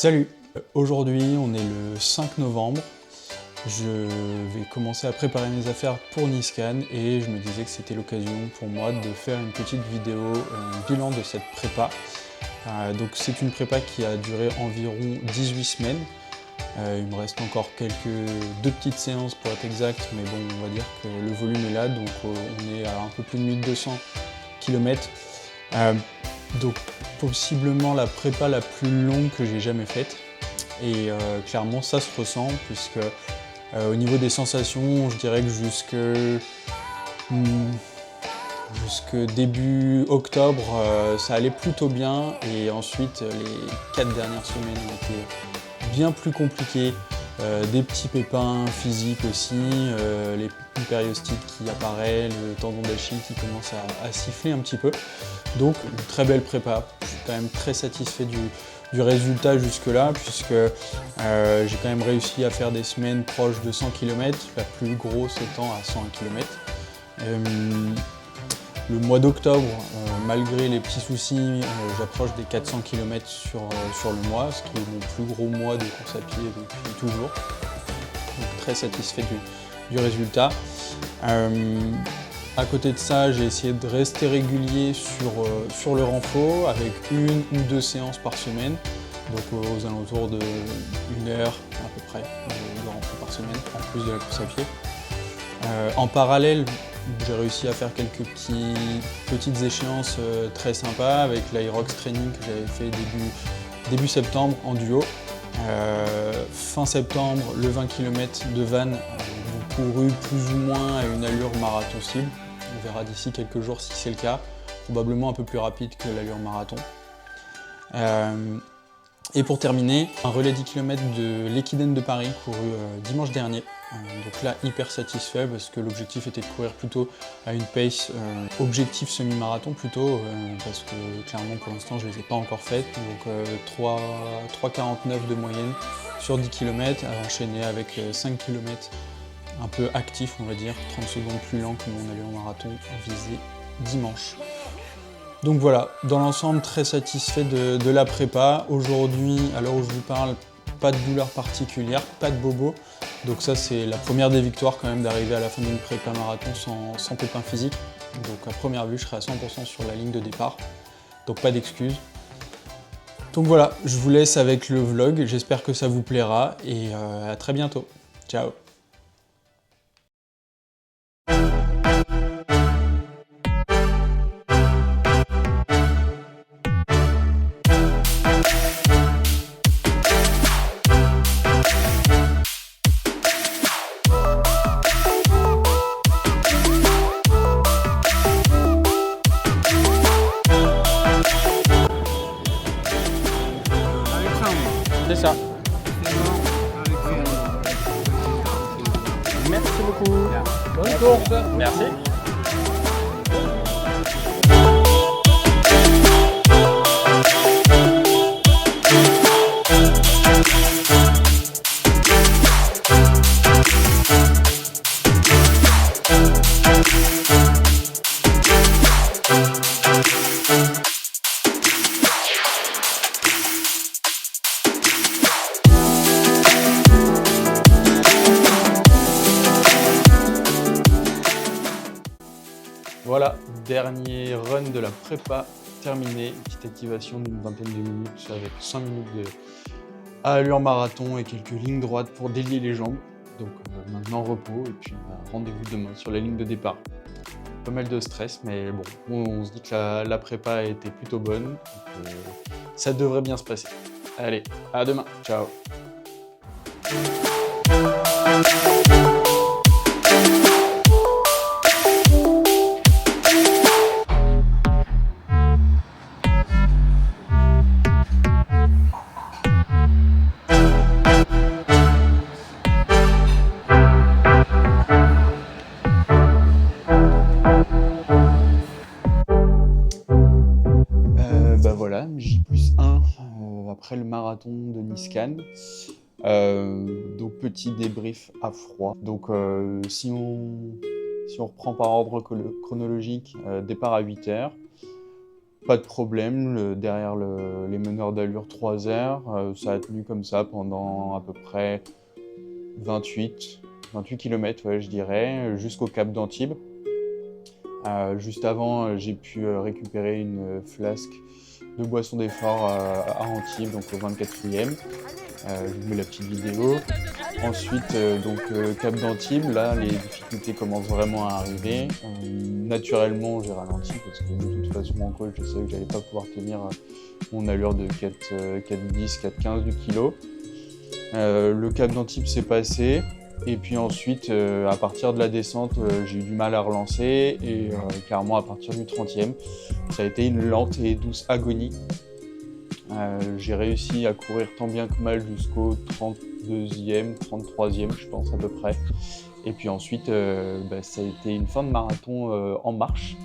Salut! Aujourd'hui, on est le 5 novembre. Je vais commencer à préparer mes affaires pour Nice-Cannes et je me disais que c'était l'occasion pour moi de faire une petite vidéo, bilan de cette prépa. Donc c'est une prépa qui a duré environ 18 semaines. Il me reste encore deux petites séances pour être exact, mais bon, on va dire que le volume est là, donc on est à un peu plus de 1200 km. Donc possiblement la prépa la plus longue que j'ai jamais faite. Et clairement ça se ressent puisque au niveau des sensations, je dirais que jusque début octobre, ça allait plutôt bien. Et ensuite, les 4 dernières semaines ont été bien plus compliquées. Des petits pépins physiques aussi, les périostites qui apparaissent, le tendon d'Achille qui commence à siffler un petit peu. Donc une très belle prépa. Je suis quand même très satisfait du résultat jusque-là, puisque j'ai quand même réussi à faire des semaines proches de 100 km, la plus grosse étant à 101 km. Le mois d'octobre, malgré les petits soucis, j'approche des 400 km sur le mois, ce qui est mon plus gros mois de course à pied depuis toujours. Donc très satisfait du résultat. À côté de ça, j'ai essayé de rester régulier sur le renfort avec 1 ou 2 séances par semaine, donc aux alentours de 1 heure à peu près de renfort par semaine, en plus de la course à pied. En parallèle, j'ai réussi à faire quelques petites échéances très sympas avec l'Aerox Training que j'avais fait début septembre en duo. Fin septembre, le 20 km de Vannes, couru plus ou moins à une allure marathon cible. On verra d'ici quelques jours si c'est le cas. Probablement un peu plus rapide que l'allure marathon. Et pour terminer, un relais 10 km de l'Equidène de Paris couru dimanche dernier. Donc là, hyper satisfait parce que l'objectif était de courir plutôt à une pace objectif semi-marathon plutôt, parce que clairement pour l'instant je ne les ai pas encore faites. Donc 3,49 de moyenne sur 10 km, à enchaîner avec 5 km un peu actif, on va dire, 30 secondes plus lent que mon allure marathon visé dimanche. Donc voilà, dans l'ensemble, très satisfait de la prépa. Aujourd'hui, à l'heure où je vous parle, pas de douleur particulière, pas de bobo. Donc ça, c'est la première des victoires quand même d'arriver à la fin d'une prépa marathon sans pépin physique. Donc à première vue, je serai à 100% sur la ligne de départ. Donc pas d'excuses. Donc voilà, je vous laisse avec le vlog. J'espère que ça vous plaira et à très bientôt. Ciao. C'est ça. Merci beaucoup. Bonne course. Merci. Voilà, dernier run de la prépa terminé. Petite activation d'une vingtaine de minutes avec 5 minutes à allure marathon et quelques lignes droites pour délier les jambes. Donc maintenant repos et puis rendez-vous demain sur la ligne de départ. Pas mal de stress, mais bon, on se dit que la prépa a été plutôt bonne. Donc, ça devrait bien se passer. Allez, à demain, ciao. Voilà, J+1 après le marathon de Nice-Cannes. Donc petit débrief à froid. Donc si on reprend par ordre chronologique, départ à 8 h, Pas de problème, derrière les meneurs d'allure 3 heures, ça a tenu comme ça pendant à peu près 28 km, ouais, je dirais, jusqu'au cap d'Antibes. Juste avant, j'ai pu récupérer une flasque de boisson d'effort à Antibes, donc au 24e. Je vous mets la petite vidéo. Ensuite, cap d'Antibes, là, les difficultés commencent vraiment à arriver. Naturellement, j'ai ralenti parce que de toute façon, en col, je savais que j'allais pas pouvoir tenir mon allure de 4,10, 4,15 du kilo. Le cap d'Antibes s'est passé. Et puis ensuite, à partir de la descente, j'ai eu du mal à relancer. Et clairement, à partir du 30e, ça a été une lente et douce agonie. J'ai réussi à courir tant bien que mal jusqu'au 32e, 33e, je pense à peu près. Et puis ensuite, ça a été une fin de marathon en marche,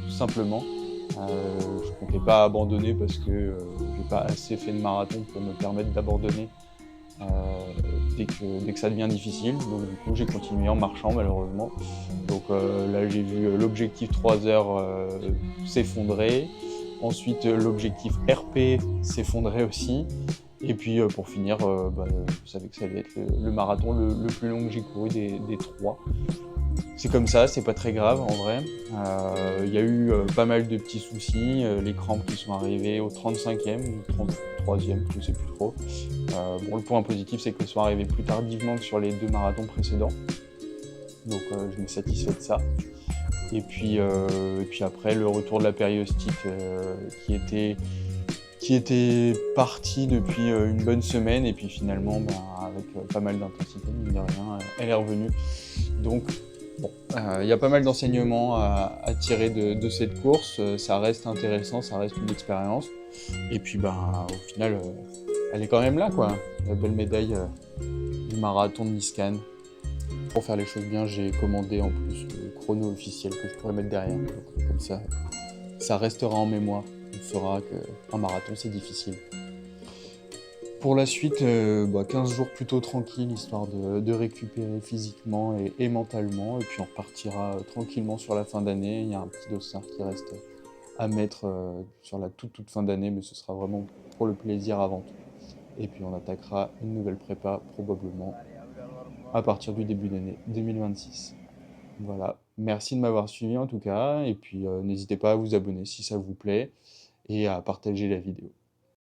tout simplement. Je comptais pas abandonner parce que j'ai pas assez fait de marathon pour me permettre d'abandonner dès que ça devient difficile. Donc du coup, j'ai continué en marchant malheureusement. Donc là, j'ai vu l'objectif 3 heures s'effondrer. Ensuite, l'objectif RP s'effondrait aussi. Et puis pour finir, je savais que ça allait être le marathon le plus long que j'ai couru des 3. C'est comme ça, c'est pas très grave en vrai. Il y a eu pas mal de petits soucis, les crampes qui sont arrivées au 35e ou 33e, je sais plus trop. Le point positif, c'est qu'elles sont arrivées plus tardivement que sur les 2 marathons précédents. Donc je me satisfais de ça. Et puis après, le retour de la périostite qui était partie depuis une bonne semaine. Et puis finalement, avec pas mal d'intensité, mine de rien, elle est revenue. Donc, bon, y a pas mal d'enseignements à tirer de cette course. Ça reste intéressant, ça reste une expérience. Et puis, au final, elle est quand même là, quoi. La belle médaille du marathon de Niskan. Pour faire les choses bien, j'ai commandé en plus le chrono officiel que je pourrais mettre derrière. Donc, comme ça restera en mémoire. On saura qu'un marathon, c'est difficile. Pour la suite, 15 jours plutôt tranquille, histoire de récupérer physiquement et mentalement. Et puis on repartira tranquillement sur la fin d'année. Il y a un petit dossard qui reste à mettre sur la toute fin d'année, mais ce sera vraiment pour le plaisir avant tout. Et puis on attaquera une nouvelle prépa probablement à partir du début d'année 2026. Voilà, merci de m'avoir suivi en tout cas, et puis n'hésitez pas à vous abonner si ça vous plaît, et à partager la vidéo.